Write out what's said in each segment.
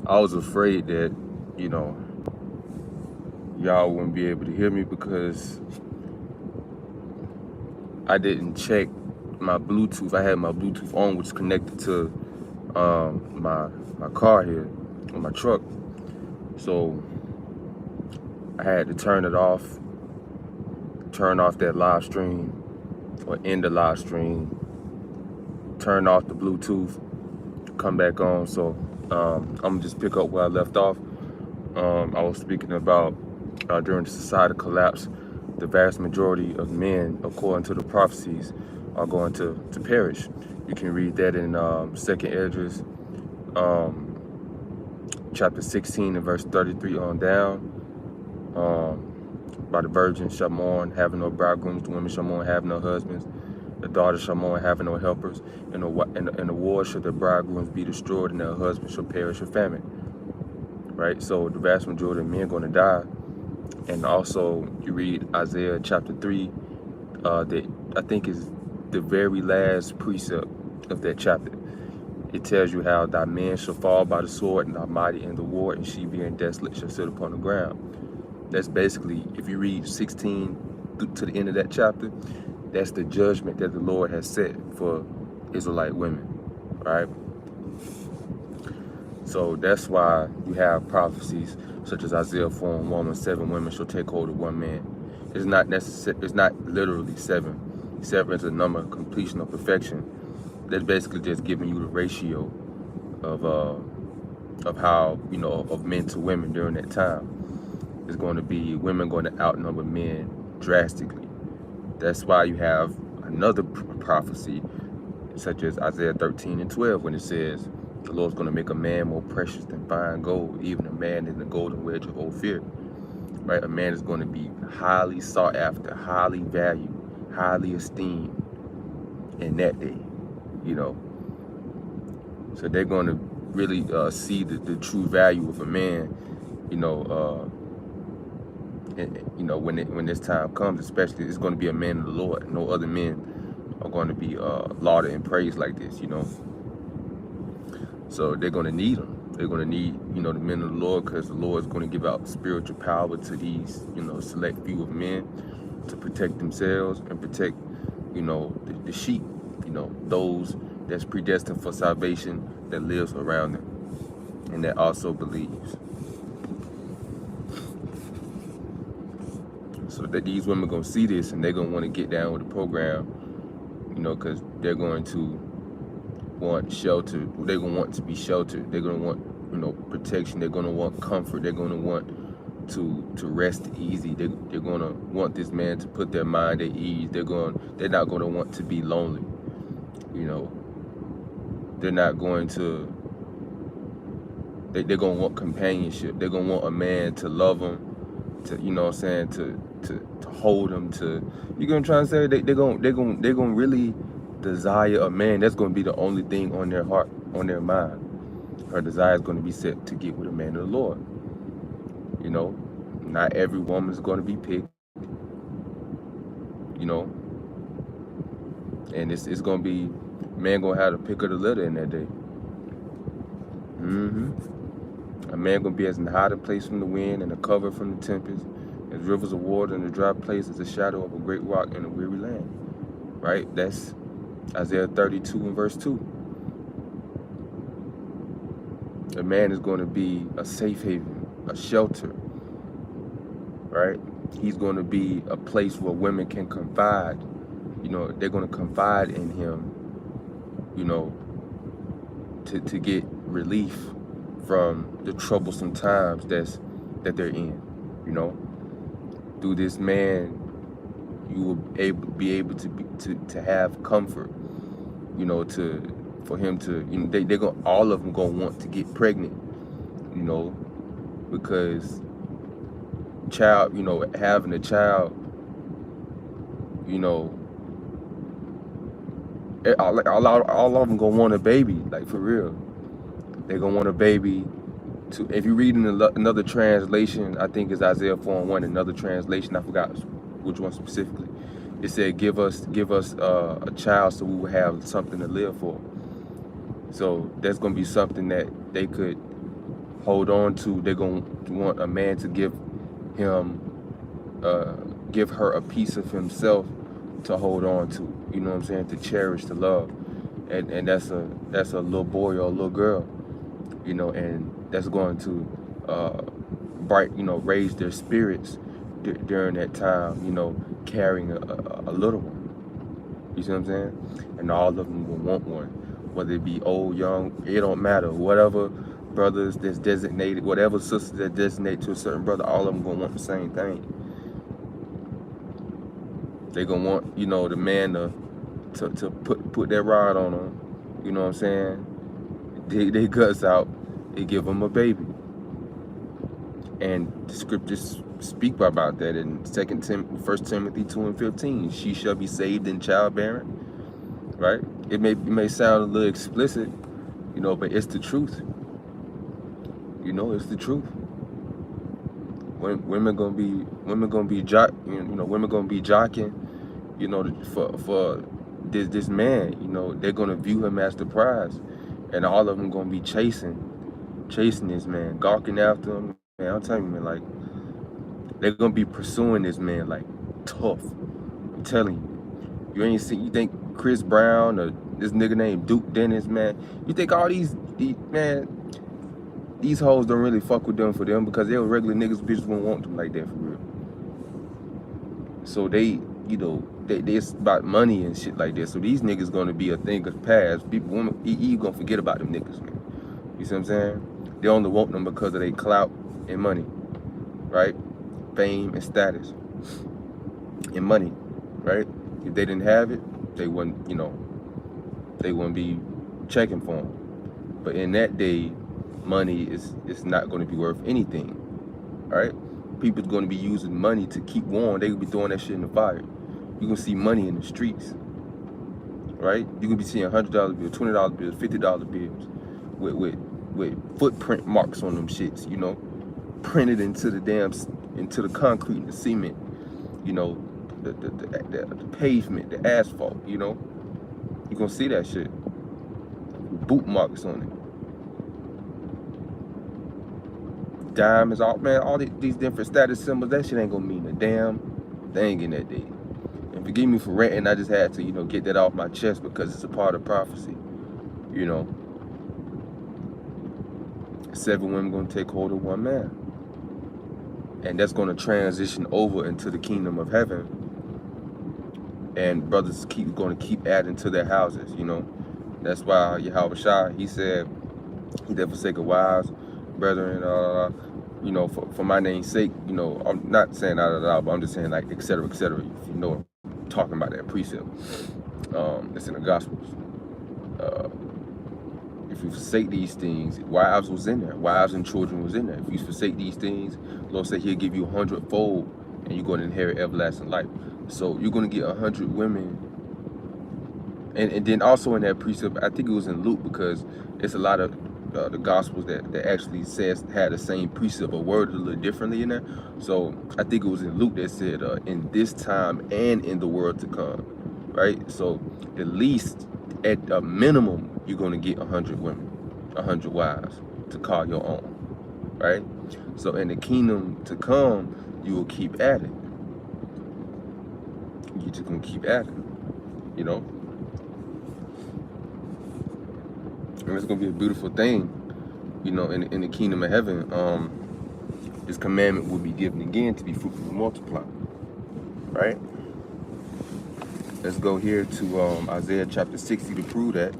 I was afraid that, y'all wouldn't be able to hear me because I didn't check my Bluetooth. I had my Bluetooth on, which is connected to my car here, on my truck. So I had to turn it off, turn off that live stream, or end the live stream, turn off the Bluetooth, come back on. So I'm gonna just pick up where I left off. I was speaking about during the societal collapse, the vast majority of men, according to the prophecies, are going to perish. You can read that in 2nd Esdras, chapter 16 and verse 33 on down. By the virgins shall mourn, having no bridegrooms, the women shall mourn, having no husbands, the daughters shall mourn, having no helpers, and the war shall the bridegrooms be destroyed, and their husbands shall perish of famine. Right? So the vast majority of men are going to die. And also, you read Isaiah chapter 3, that I think is the very last precept of that chapter. It tells you how thy men shall fall by the sword, and thy mighty in the war, and she being desolate shall sit upon the ground. That's basically, if you read 16 to the end of that chapter, that's the judgment that the Lord has set for Israelite women, right? So that's why you have prophecies such as Isaiah 4:1, when 7 women shall take hold of 1 man. It's not necessary. It's not literally 7. 7 is a number of completion of perfection. That's basically just giving you the ratio of how, of men to women during that time. It's going to be women going to outnumber men drastically. That's why you have another prophecy such as Isaiah 13:12, when it says, the Lord's going to make a man more precious than fine gold, even a man in the golden wedge of Ophir. Right? A man is going to be highly sought after, highly valued, highly esteemed in that day, So they're going to really see the true value of a man, when this time comes. Especially, it's going to be a man of the Lord. No other men are going to be lauded and praised like this, So they're going to need them. They're going to need, the men of the Lord, because the Lord is going to give out spiritual power to these, select few of men to protect themselves and protect, the sheep, those that's predestined for salvation, that lives around them and that also believes. So that these women are going to see this, and they're going to want to get down with the program, because they're going to want shelter. They're going to want to be sheltered. They're going to want, protection. They're going to want comfort. They're going to want to rest easy. They're going to want this man to put their mind at ease. They're not going to want to be lonely. They're not going to. They're going to want companionship. They're going to want a man to love them, to to hold them, you're gonna try and say they're gonna really desire a man. That's gonna be the only thing on their heart, on their mind. Her desire is gonna be set to get with a man of the Lord. Not every woman is gonna be picked. And it's gonna be man gonna have to pick of the litter in that day. A man gonna be as in hiding place from the wind and a cover from the tempest, as rivers of water in a dry place, as a shadow of a great rock in a weary land. Right? That's Isaiah 32 and verse 2. A man is going to be a safe haven, a shelter. Right? He's going to be a place where women can confide. They're going to confide in him, to get relief from the troublesome times that they're in. Through this man, you will be able to have comfort. For him to, they're going, all of them gonna want to get pregnant. Because having a child, all of them gonna want a baby, like for real. They're gonna want a baby. If you read in another translation, I think it's Isaiah 4:1. Another translation, I forgot which one specifically. It said, "Give us a child, so we will have something to live for." So that's gonna be something that they could hold on to. They're gonna want a man to give him, give her a piece of himself to hold on to. You know what I'm saying? To cherish, to love, and that's a little boy or a little girl. You know, and that's going to raise their spirits during that time. You know, carrying a little one. You see what I'm saying? And all of them will want one, whether it be old, young, it don't matter. Whatever brothers that's designated, whatever sisters that designate to a certain brother, all of them gonna want the same thing. They gonna want, you know, the man to put that rod on them. You know what I'm saying? Dig their guts out and give them a baby. And the scriptures speak about that in 1 Timothy 2:15. She shall be saved in childbearing, right? It may sound a little explicit, you know, but it's the truth. You know, it's the truth. When women gonna be jocking, you know, for this man. You know, they're gonna view him as the prize, and all of them gonna be chasing this man, gawking after him. Man, I'm telling you, man, like, they're gonna be pursuing this man like tough. I'm telling you. You think Chris Brown or this nigga named Duke Dennis, man? You think all these hoes don't really fuck with them for them because they were regular niggas, bitches won't want them like that for real. So they, you know, it's about money and shit like that. So these niggas gonna be a thing of the past. People, you gonna forget about them niggas, man. You see what I'm saying? They only want them because of their clout and money, right? Fame and status and money, right? If they didn't have it, they wouldn't, you know, they wouldn't be checking for them. But in that day, money is not going to be worth anything, right? People's going to be using money to keep warm. They could be throwing that shit in the fire. You're going to see money in the streets, right? You're going to be seeing $100 bills, $20 bills, $50 bills with footprint marks on them shits, you know, printed into the concrete and the cement, you know, the pavement, the asphalt, you know. You're going to see that shit. Boot marks on it. Diamonds, all these different status symbols, that shit ain't gonna mean a damn thing in that day. And forgive me for ranting, I just had to, you know, get that off my chest because it's a part of prophecy, you know. 7 women gonna take hold of 1 man. And that's gonna transition over into the kingdom of heaven. And brothers gonna keep adding to their houses, you know. That's why Yahweh Shai, he said, he that forsake wives, brethren, you know, for my name's sake, you know, I'm not saying but I'm just saying, like, et cetera, if you know, I'm talking about that precept. It's in the Gospels. If you forsake these things, wives was in there, wives and children was in there. If you forsake these things, the Lord said he'll give you 100-fold, and you're going to inherit everlasting life. So you're going to get 100 women. And then also in that precept, I think it was in Luke, because it's a lot of the Gospels that actually had the same precept but worded a little differently in there. So I think it was in Luke that said, in this time and in the world to come, right? So at least, at a minimum, you're going to get 100 women, 100 wives to call your own, right? So in the kingdom to come, you will keep adding. You're just going to keep adding, you know? And it's gonna be a beautiful thing, you know, in the kingdom of heaven. This commandment will be given again to be fruitful and multiply, right? Let's go here to Isaiah chapter 60 to prove that.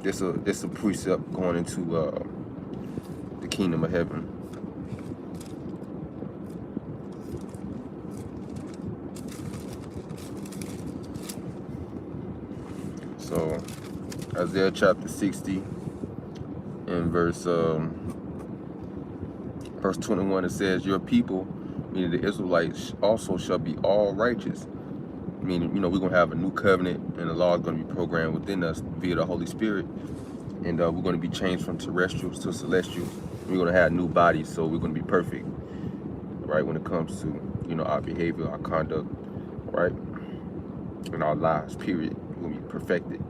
This a precept going into the kingdom of heaven. So Isaiah chapter 60 and verse 21, it says, your people, meaning the Israelites, also shall be all righteous. Meaning, you know, we're going to have a new covenant, and the law is going to be programmed within us via the Holy Spirit. And we're going to be changed from terrestrials to celestials. We're going to have new bodies, so we're going to be perfect, right, when it comes to, you know, our behavior, our conduct, right, and our lives, period. We're going to be perfected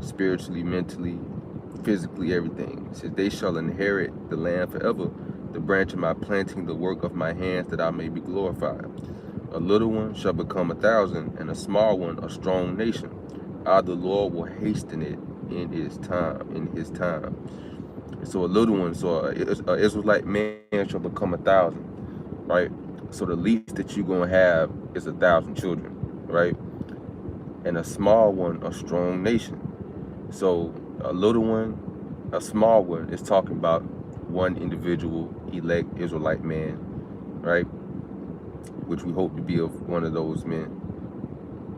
spiritually, mentally, physically everything. It says, they shall inherit the land forever, the branch of my planting, the work of my hands, that I may be glorified. A little one shall become 1,000, and a small one a strong nation. I, the Lord, will hasten it in his time. So a little one, so an Israelite man shall become 1,000, right? So the least that you're gonna have is 1,000 children, right? And a small one, a strong nation. So a little one, a small one, is talking about one individual elect Israelite man, right? Which we hope to be of one of those men.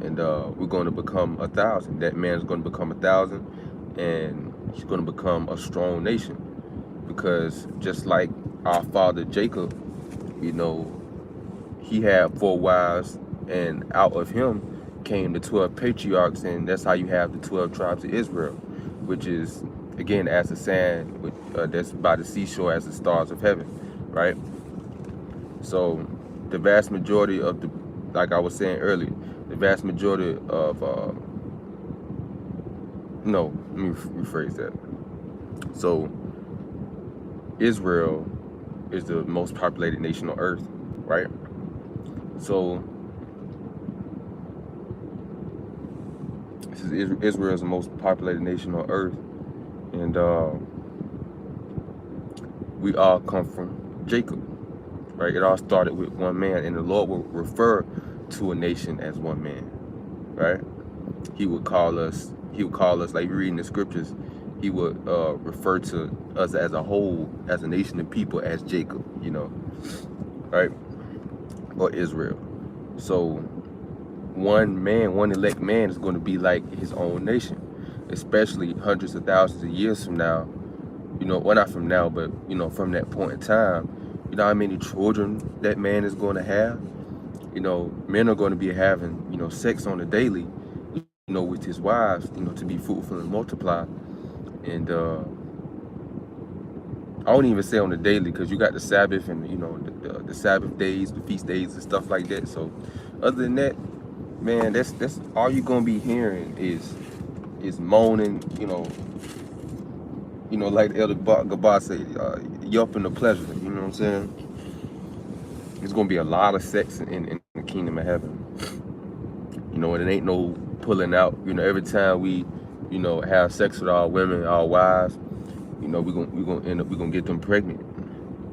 And we're going to become 1,000. That man is going to become 1,000, and he's going to become a strong nation. Because just like our father Jacob, you know, he had 4 wives, and out of him came the 12 patriarchs, and that's how you have the 12 tribes of Israel, which is, again, as the sand that's by the seashore, as the stars of heaven, right? So the vast majority of the, like I was saying earlier, the vast majority of, no, let me rephrase that. So Israel is the most populated nation on earth, right? So this is Israel is the most populated nation on earth, and we all come from Jacob, right? It all started with one man, and the Lord will refer to a nation as one man, right? He would call us, like we read in the scriptures, he would refer to us as a whole, as a nation of people, as Jacob, you know, right? Or Israel. So one man, one elect man, is going to be like his own nation, especially hundreds of thousands of years from now. You know, well, not from now, but, you know, from that point in time. You know how many children that man is going to have? You know, men are going to be having, you know, sex on the daily, you know, with his wives, you know, to be fruitful and multiply. And I don't even say on the daily, because you got the Sabbath and, you know, the Sabbath days, the feast days and stuff like that. So other than that, man, that's all you're gonna be hearing is moaning, you know, like Elder Gabar said, yelping the pleasure, you know what I'm saying? It's gonna be a lot of sex in the kingdom of heaven. You know, and it ain't no pulling out. You know, every time we, you know, have sex with our women, our wives, you know, we're gonna get them pregnant,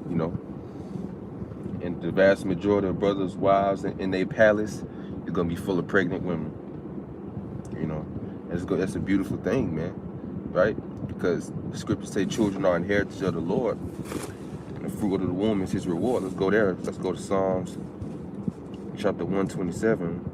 you know. And the vast majority of brothers' wives in their palace is gonna be full of pregnant women. You know, that's a beautiful thing, man, right? Because the scriptures say children are inheritance of the Lord, and the fruit of the womb is his reward. Let's go there. Let's go to Psalms chapter 127.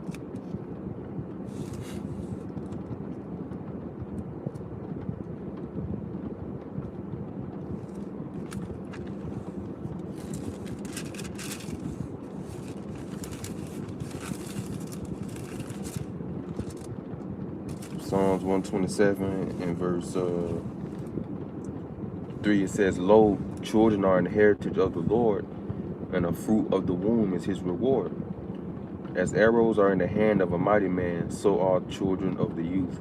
Psalms 127 and verse 3, it says, lo, children are an heritage of the Lord, and the fruit of the womb is his reward. As arrows are in the hand of a mighty man, so are children of the youth.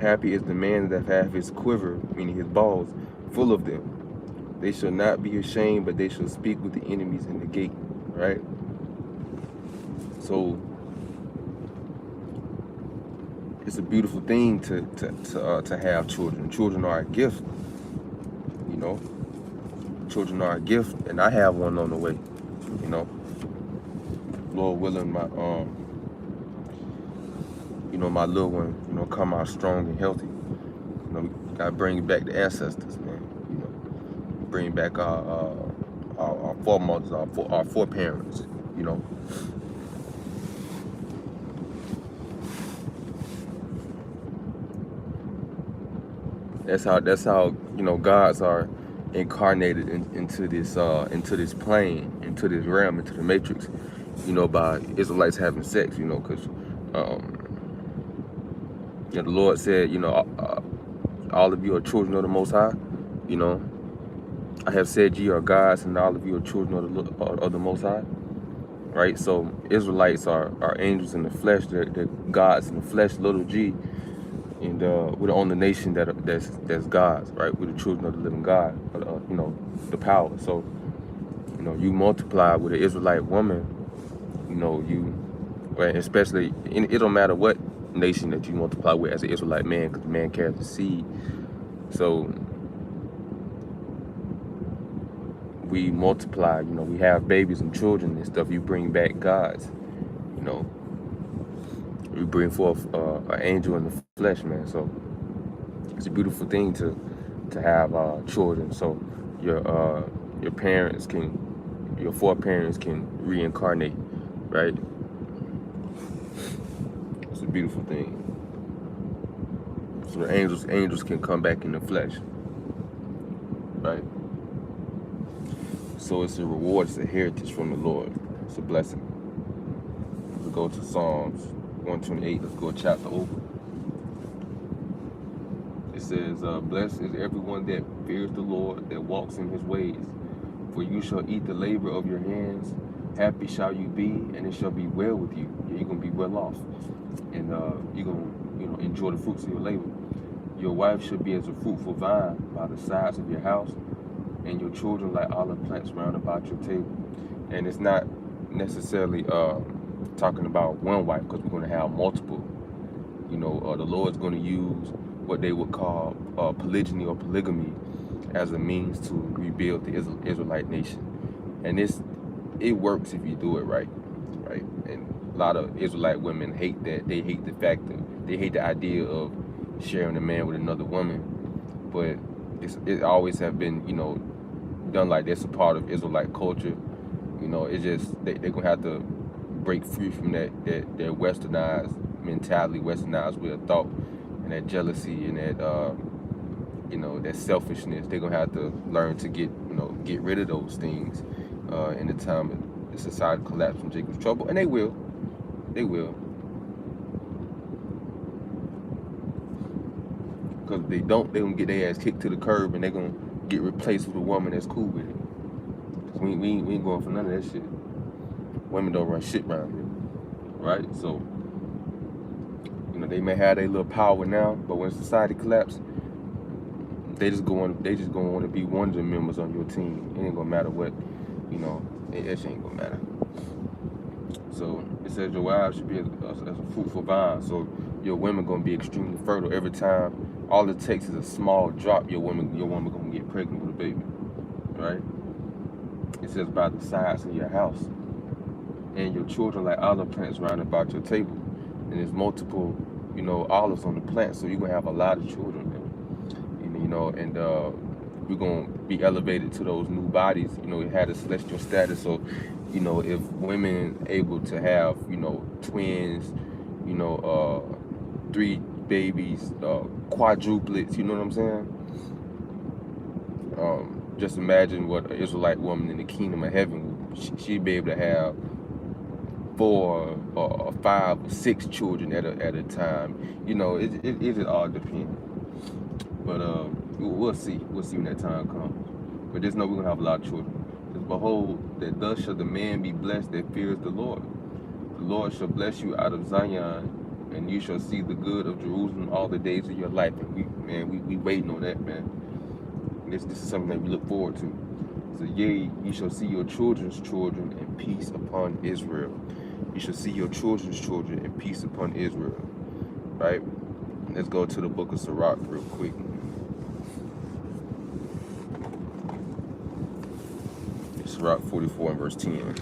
Happy is the man that hath his quiver, meaning his balls, full of them. They shall not be ashamed, but they shall speak with the enemies in the gate, right? So it's a beautiful thing to have children. Children are a gift, you know. Children are a gift, and I have one on the way, you know. Lord willing, my you know, my little one, you know, come out strong and healthy. You know, we gotta bring back the ancestors, man. You know, bring back our foremothers, our foreparents, you know. That's how you know, gods are incarnated into this plane, into this realm, into the matrix, you know, by Israelites having sex, you know, because you know, the Lord said, you know, all of you are children of the Most High, you know. I have said ye are gods, and all of you are children of the Most High, right? So Israelites are angels in the flesh, they're gods in the flesh, little g, And we're the only nation that's God's, right? We're the children of the living God, you know, the power. So, you know, you multiply with an Israelite woman, you know, right, especially, it don't matter what nation that you multiply with as an Israelite man, because the man carries the seed. So we multiply, you know, we have babies and children and stuff. You bring back gods, you know. We bring forth an angel in the flesh, man. So it's a beautiful thing to have children. So your parents can, your foreparents can reincarnate, right? It's a beautiful thing. So the angels can come back in the flesh, right? So it's a reward, it's a heritage from the Lord. It's a blessing. Let's go to Psalms 128. Let's go chapter over. It says, blessed is everyone that fears the Lord, that walks in his ways. For you shall eat the labor of your hands. Happy shall you be, and it shall be well with you. You're going to be well off. And you're going to, you know, enjoy the fruits of your labor. Your wife should be as a fruitful vine by the sides of your house, and your children like olive plants round about your table. And it's not necessarily talking about one wife, because we're going to have multiple. You know, the Lord's going to use what they would call polygyny or polygamy as a means to rebuild the Israelite nation. And it works if you do it right, right? And a lot of Israelite women hate that. They hate the fact that they hate the idea of sharing a man with another woman. But it always have been, you know, done like that's a part of Israelite culture. You know, it just they're gonna have to break free from that westernized mentality, westernized way of thought, and that jealousy and that you know, that selfishness. They're gonna have to learn to get rid of those things in the time of the society collapse from Jacob's trouble, and they will. Because if they don't, they're gonna get their ass kicked to the curb, and they're gonna get replaced with a woman that's cool with it. We ain't going for none of that shit. Women don't run shit around here, right? So, you know, they may have their little power now, but when society collapses, they just gonna want to be one of the members on your team. It ain't gonna matter what, you know, it ain't gonna matter. So it says your wives should be as a fruitful vine. So your women gonna be extremely fertile every time. All it takes is a small drop. Your woman gonna get pregnant with a baby, right? It says by the sides of your house, and your children like olive plants round about your table. And there's multiple, you know, olives on the plant, so you're gonna have a lot of children, man. You know, and we're gonna be elevated to those new bodies. You know, it had a celestial status. So, you know, if women able to have, you know, twins, you know, 3 babies, quadruplets, you know what I'm saying? Just imagine what an Israelite woman in the kingdom of heaven, she'd be able to have 4 or 5 or 6 children at a time. You know, it all depends. But we'll see when that time comes. But just know we're gonna have a lot of children. Because behold, that thus shall the man be blessed that fears the Lord. The Lord shall bless you out of Zion, and you shall see the good of Jerusalem all the days of your life. And we waiting on that, man. This is something that we look forward to. So yea, you shall see your children's children, and peace upon Israel. You shall see your children's children, and peace upon Israel. Right? Let's go to the book of Sirach real quick. Sirach 44 and verse 10.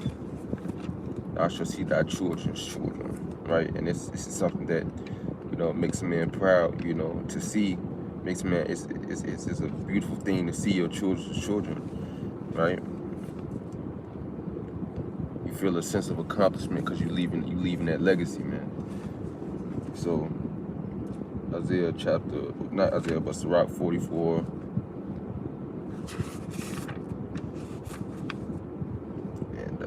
Thou shalt see thy children's children. Right? And this is something that, you know, makes a man proud, you know, to see. Makes a man, it's a beautiful thing to see your children's children. Right? You feel a sense of accomplishment because you leaving that legacy, man. So Isaiah chapter, not Isaiah, but Sirach 44. And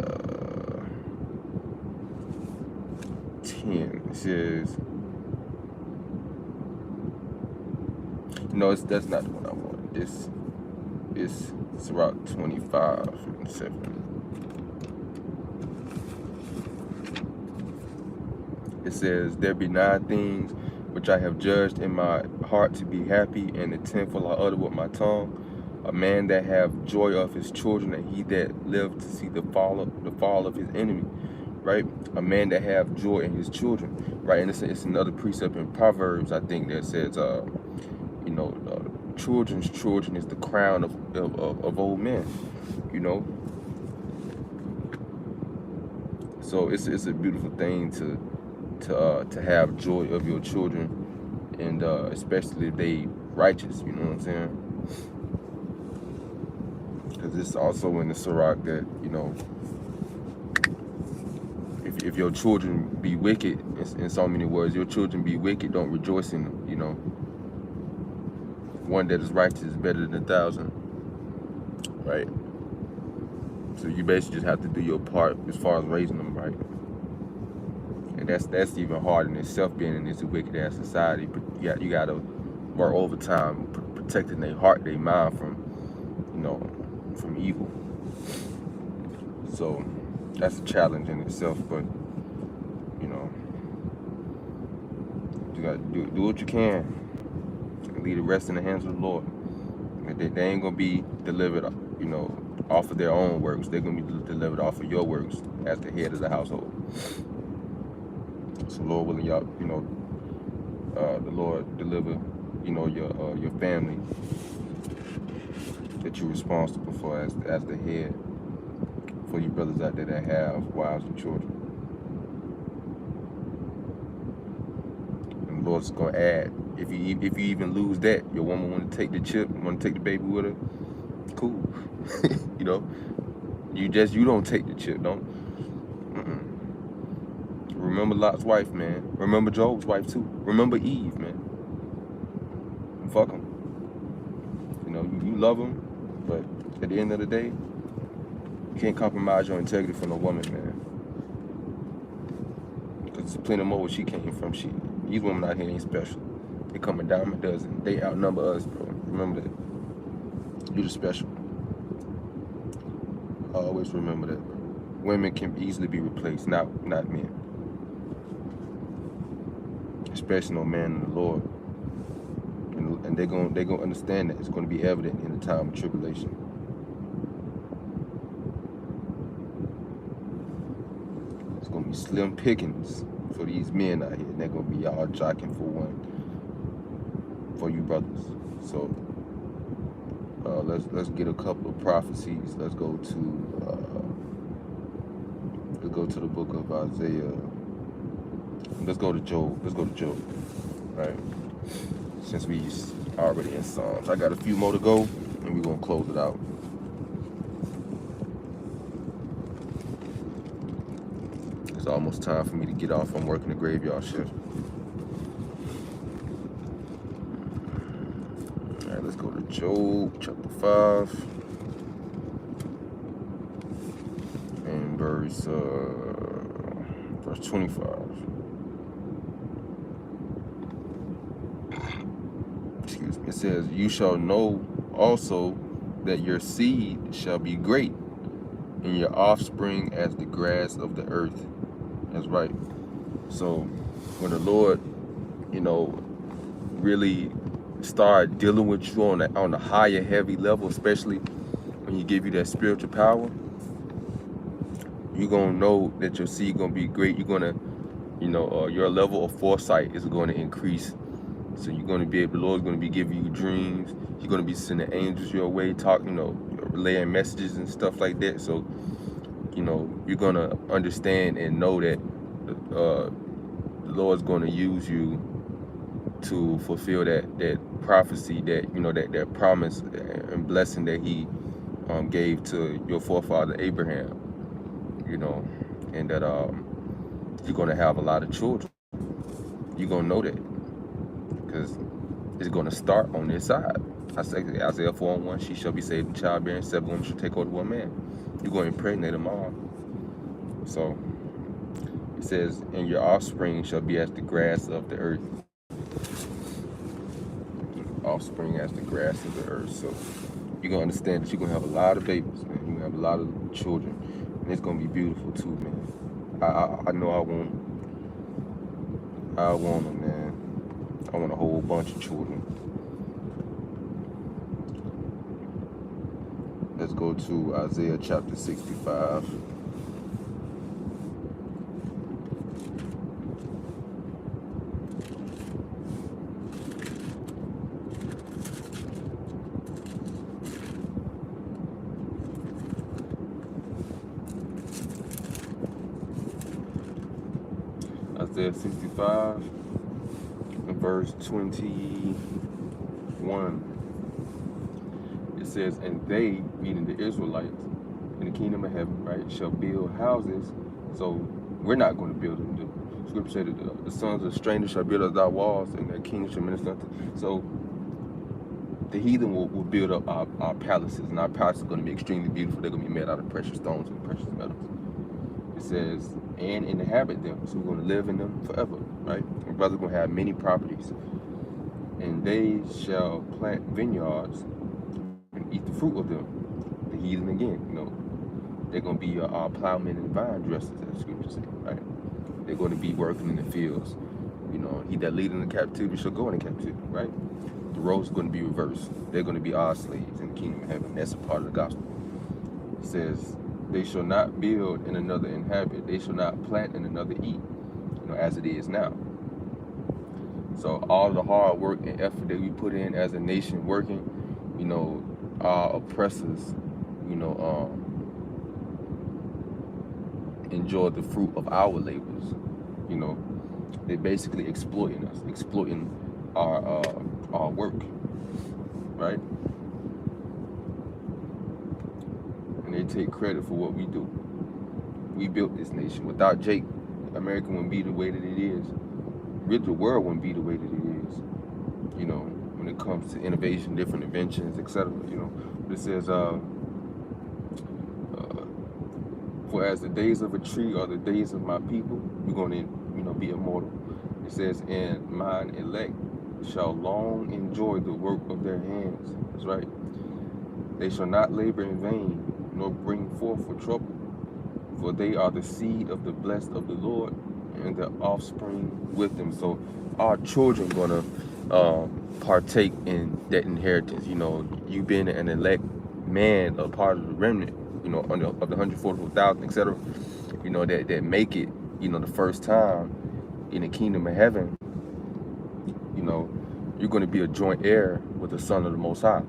10. It says, no, that's not the one I want. This is Sirach 25 and 7. It says, there be 9 things which I have judged in my heart to be happy, and the tenfold I utter with my tongue. A man that have joy of his children, and he that lived to see the fall of his enemy. Right? A man that have joy in his children. Right? And it's another precept in Proverbs, I think, that says, you know, children's children is the crown of old men. You know, so it's a beautiful thing to have joy of your children, and especially if they righteous. You know what I'm saying? Because it's also in the Sirach that, you know, if your children be wicked, in so many words, your children be wicked, don't rejoice in them. You know, one that is righteous is better than 1,000, right? So you basically just have to do your part as far as raising them right. And that's even hard in itself, being in this wicked ass society. But you gotta work overtime protecting their heart, their mind from, you know, from evil. So that's a challenge in itself. But you know, you gotta do what you can. Leave the rest in the hands of the Lord. They ain't gonna be delivered, you know, off of their own works. They're gonna be delivered off of your works as the head of the household. So Lord willing, y'all, you know, the Lord deliver, you know, your family that you're responsible for as the head, for you brothers out there that have wives and children. And the Lord's gonna add. If you even lose that, your woman want to take the chip, want to take the baby with her, cool. You know, you don't take the chip, don't. Remember Lot's wife, man. Remember Job's wife too. Remember Eve, man. Fuck them. You know, you love them, but at the end of the day, you can't compromise your integrity for no woman, man. Because there's plenty more where she came from. These women out here ain't special. They come a dime a dozen. They outnumber us, bro. Remember that. You're the special. I always remember that, bro. Women can easily be replaced, not men. Especially no man in the Lord. And they're gonna understand that. It's gonna be evident in the time of tribulation. It's gonna be slim pickings for these men out here, and they're gonna be all jocking for you brothers. So let's get a couple of prophecies. Let's go to the book of Isaiah. Let's go to Job. Right? Since we already in Psalms, I got a few more to go, and we're gonna close it out. It's almost time for me to get off. I'm working the graveyard shift. All right, let's go to Job chapter 5 and verse 25. Excuse me. It says, "You shall know also that your seed shall be great, and your offspring as the grass of the earth." That's right. So when the Lord, you know, really start dealing with you on the higher, heavy level, especially when He give you that spiritual power, you're gonna know that your seed gonna be great. You're gonna, you know, your level of foresight is going to increase. So you're gonna be able. The Lord's gonna be giving you dreams. You're gonna be sending angels your way, talking, you know, relaying messages and stuff like that. So, you know, you're gonna understand and know that the Lord's gonna use you to fulfill that prophecy, that, you know, that promise and blessing that He gave to your forefather Abraham. You know, and that you're gonna have a lot of children. You're gonna know that because it's gonna start on this side. I say Isaiah 4:1, "She shall be saved in childbearing. 7 women shall take hold of one man." You're gonna impregnate them all. So it says, "And your offspring shall be as the grass of the earth." Offspring as the grass of the earth. So you're gonna understand that you're gonna have a lot of babies, man. You're gonna have a lot of children, and it's gonna be beautiful too, man. I know I want them, man. I want a whole bunch of children. Let's go to Isaiah chapter 65. Isaiah 65 and verse 21. It says, and they, meaning the Israelites, in the kingdom of heaven, right, shall build houses. So we're not going to build them. The scripture said that the sons of strangers shall build up thy walls, and their kings shall minister unto. So the heathen will build up our palaces, and our palaces are going to be extremely beautiful. They're going to be made out of precious stones and precious metals. It says, and inhabit them. So we're going to live in them forever, right? My brother's going to have many properties. And they shall plant vineyards and eat the fruit of them. The heathen again, they're going to be plowmen and vine dressers, as the scripture says, right? They're going to be working in the fields. He that lead in the captivity shall go into captivity, right? The roles are going to be reversed. They're going to be our slaves in the kingdom of heaven. That's a part of the gospel. It says, they shall not build and another inhabit. They shall not plant and another eat, as it is now. So all the hard work and effort that we put in as a nation working, our oppressors, enjoy the fruit of our labors. They're basically exploiting us, exploiting our work, right? And they take credit for what we do. We built this nation. Without Jake, America wouldn't be the way that it is. Really, the world wouldn't be the way that it is. When it comes to innovation, different inventions, etc. But it says, for as the days of a tree are the days of my people, we're going to, be immortal. It says, and mine elect shall long enjoy the work of their hands. That's right. They shall not labor in vain, nor bring forth for trouble. For they are the seed of the blessed of the Lord, and the offspring with them. So our children gonna partake in that inheritance. You being an elect man, a part of the remnant, of the 144,000, etc. That make it, the first time in the kingdom of heaven. You're gonna be a joint heir with the Son of the Most High,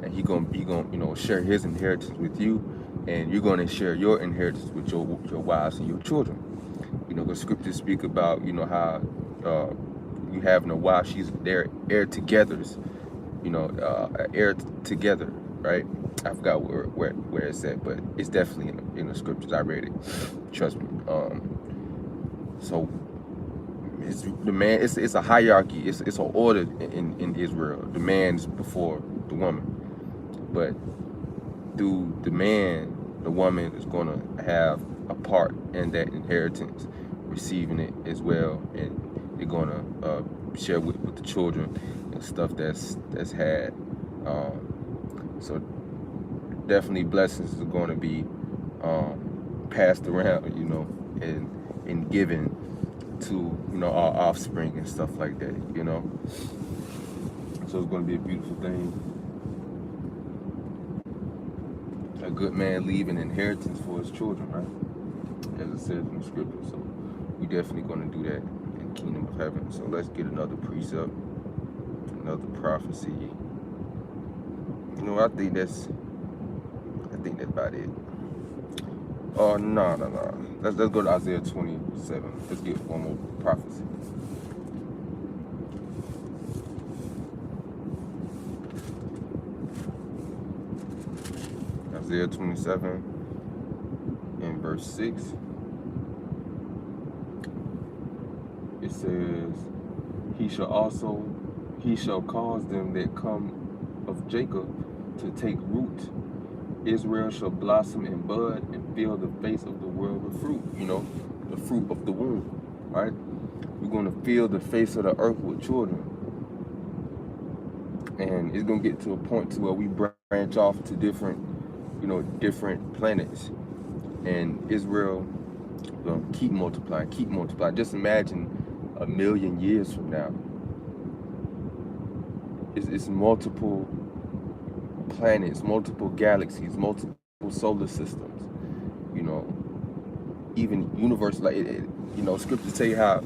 and he gonna share his inheritance with you, and you're gonna share your inheritance with your wives and your children. The scriptures speak about how you having a wife, she's their heir togethers, heir together, right? I forgot where it's at, but it's definitely in the scriptures. I read it, trust me. So it's the man. It's a hierarchy. It's an order in Israel. The man's before the woman, but through the man, the woman is gonna have a part in that inheritance, receiving it as well, and they're gonna share with the children and stuff that's had. So definitely blessings are going to be passed around, and given to our offspring and stuff like that, So it's going to be a beautiful thing. A good man leave an inheritance for his children, right? As it says in the scripture. So we definitely going to do that in the kingdom of heaven. So let's get another precept, another prophecy. I think that's about it. Oh, no. Let's go to Isaiah 27. Let's get one more prophecy. Isaiah 27 and verse 6. It says, he shall cause them that come of Jacob to take root. Israel shall blossom and bud and fill the face of the world with fruit. The fruit of the womb, right? We're going to fill the face of the earth with children. And it's going to get to a point to where we branch off to different planets. And Israel will keep multiplying. Just imagine 1,000,000 years from now, it's multiple planets, multiple galaxies, multiple solar systems. You know, even universe, like you know, scriptures tell you how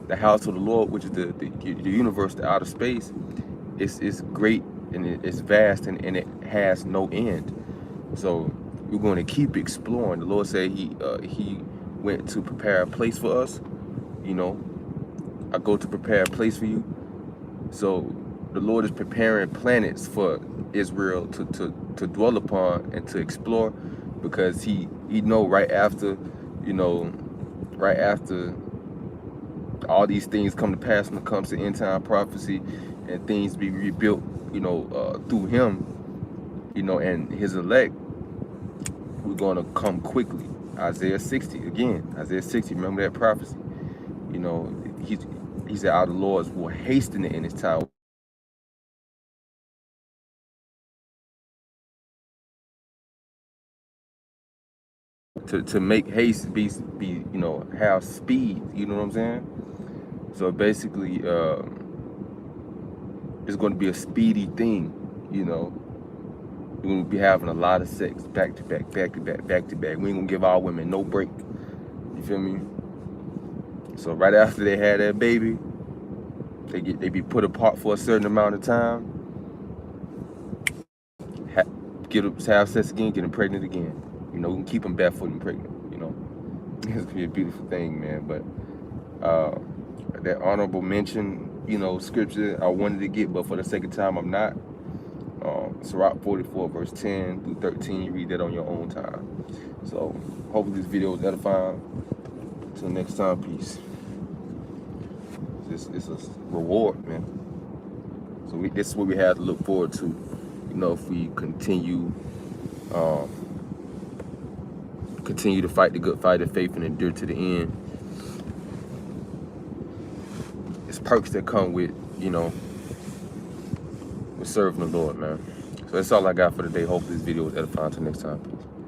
the house of the Lord, which is the universe, the outer space, is great and it's vast and it has no end. So we're going to keep exploring. The Lord said he went to prepare a place for us. You know, I go to prepare a place for you. So the Lord is preparing planets for Israel to dwell upon and to explore, because he know right after, you know, right after all these things come to pass when it comes to end time prophecy and things be rebuilt, you know, through him, you know, and his elect, we're going to come quickly. Isaiah 60, again, Isaiah 60, remember that prophecy. You know, he said, our Lords will hasten it in his time. To make haste be, you know, have speed, you know what I'm saying? So basically, it's going to be a speedy thing, you know. We're going to be having a lot of sex, back to back, back to back, back to back. We ain't going to give our women no break, you feel me? So right after they had that baby, they be put apart for a certain amount of time, have sex again, get them pregnant again. You know, we can keep them barefoot and pregnant, you know. It's going to be a beautiful thing, man. But that honorable mention, you know, scripture I wanted to get, but for the sake of time, I'm not. Sirach 44, verse 10 through 13, you read that on your own time. So, hopefully this video is edifying. Until next time, peace. It's a reward, man. So this is what we have to look forward to. You know, if we continue to fight the good fight of faith and endure to the end. It's perks that come with, you know, with serving the Lord, man. So that's all I got for today. Hopefully this video was edifying. Until next time, peace.